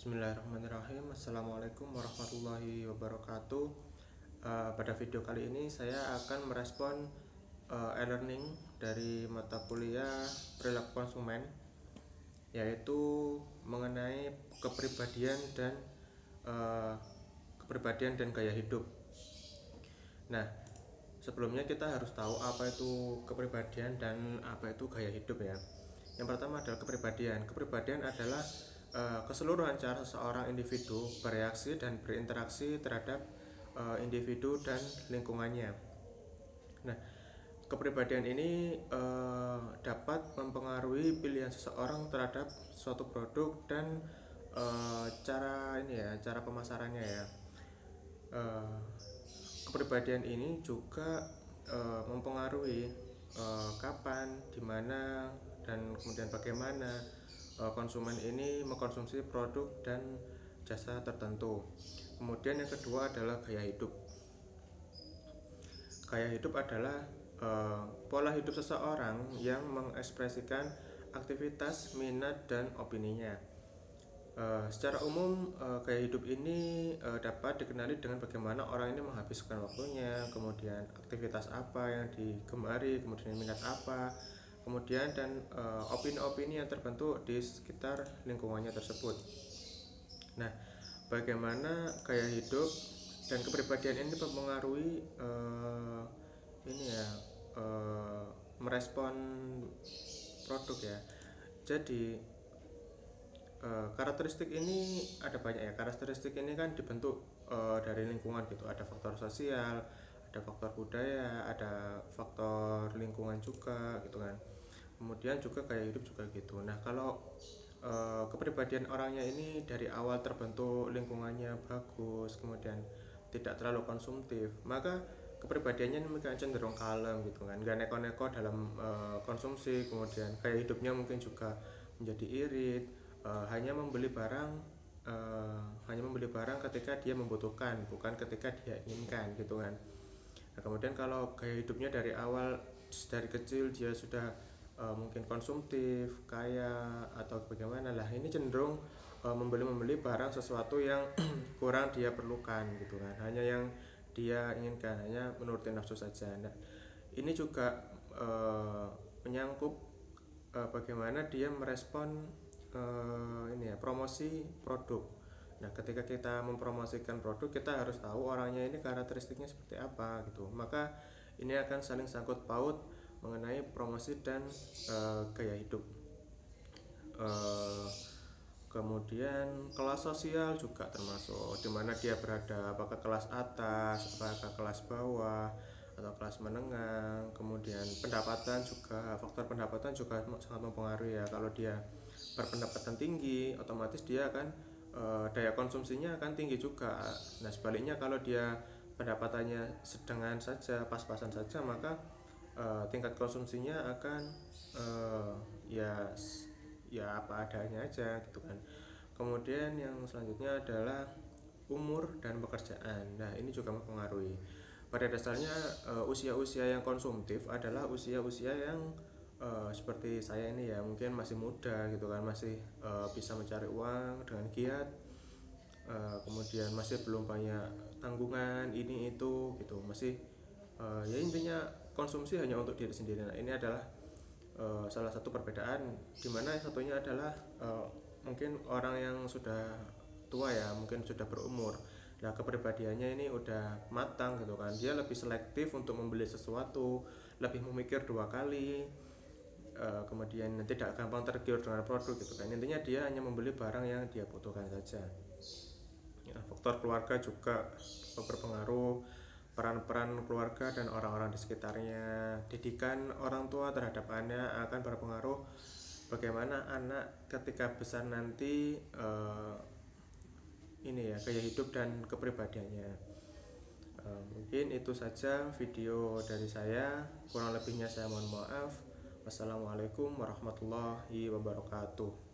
Bismillahirrahmanirrahim. Assalamualaikum warahmatullahi wabarakatuh. Pada video kali ini saya akan merespon e-learning dari mata kuliah perilaku konsumen, yaitu mengenai kepribadian dan gaya hidup. Nah, sebelumnya kita harus tahu apa itu kepribadian dan apa itu gaya hidup ya. Yang pertama adalah kepribadian. Kepribadian adalah keseluruhan cara seseorang individu bereaksi dan berinteraksi terhadap individu dan lingkungannya. Nah, kepribadian ini dapat mempengaruhi pilihan seseorang terhadap suatu produk dan cara pemasarannya ya. Kepribadian ini juga mempengaruhi kapan, di mana, dan kemudian bagaimana konsumen ini mengkonsumsi produk dan jasa tertentu. Kemudian yang kedua adalah gaya hidup. Gaya hidup adalah pola hidup seseorang yang mengekspresikan aktivitas, minat, dan opininya. Secara umum, gaya hidup ini dapat dikenali dengan bagaimana orang ini menghabiskan waktunya, kemudian aktivitas apa yang digemari, kemudian minat apa, kemudian dan opini-opini yang terbentuk di sekitar lingkungannya tersebut. Nah, bagaimana gaya hidup dan kepribadian ini mempengaruhi merespon produk ya. Jadi karakteristik ini ada banyak ya. Karakteristik ini kan dibentuk dari lingkungan gitu. Ada faktor sosial, ada faktor budaya, ada faktor lingkungan juga gitu kan. Kemudian juga gaya hidup juga gitu. Nah, kalau kepribadian orangnya ini dari awal terbentuk lingkungannya bagus, kemudian tidak terlalu konsumtif, maka kepribadiannya mungkin cenderung kalem gitu kan, gak neko-neko dalam konsumsi. Kemudian gaya hidupnya mungkin juga menjadi irit, hanya membeli barang ketika dia membutuhkan, bukan ketika dia inginkan gitu kan. Nah, kemudian kalau gaya hidupnya dari awal, dari kecil dia sudah mungkin konsumtif, kaya atau bagaimana lah, ini cenderung membeli barang sesuatu yang kurang dia perlukan gitu kan, hanya yang dia inginkan, hanya menuruti nafsu saja. Nah, ini juga menyangkut bagaimana dia merespon promosi produk. Nah, ketika kita mempromosikan produk, kita harus tahu orangnya ini karakteristiknya seperti apa gitu. Maka ini akan saling sangkut paut mengenai promosi dan gaya hidup. Kemudian kelas sosial juga termasuk, di mana dia berada, apakah kelas atas, apakah kelas bawah, atau kelas menengah. Kemudian pendapatan juga, faktor pendapatan juga sangat mempengaruhi ya. Kalau dia berpendapatan tinggi, otomatis dia akan daya konsumsinya akan tinggi juga. Nah, sebaliknya kalau dia pendapatannya sedengan saja, pas-pasan saja, maka tingkat konsumsinya akan ya apa adanya aja gitu kan. Kemudian yang selanjutnya adalah umur dan pekerjaan. Nah, ini juga mempengaruhi. Pada dasarnya usia-usia yang konsumtif adalah usia-usia yang seperti saya ini ya, mungkin masih muda gitu kan, masih bisa mencari uang dengan giat, kemudian masih belum banyak tanggungan ini itu gitu, masih ya intinya konsumsi hanya untuk diri sendiri. Nah, ini adalah salah satu perbedaan, dimana satunya adalah mungkin orang yang sudah tua ya, mungkin sudah berumur. Nah, kepribadiannya ini udah matang gitu kan, dia lebih selektif untuk membeli sesuatu, lebih memikir dua kali, kemudian tidak gampang tergiur dengan produk gitu kan. Intinya dia hanya membeli barang yang dia butuhkan saja ya. Faktor keluarga juga berpengaruh, peran-peran keluarga dan orang-orang di sekitarnya, didikan orang tua terhadap anak akan berpengaruh bagaimana anak ketika besar nanti gaya hidup dan kepribadiannya. Mungkin itu saja video dari saya, kurang lebihnya saya mohon maaf. Wassalamualaikum warahmatullahi wabarakatuh.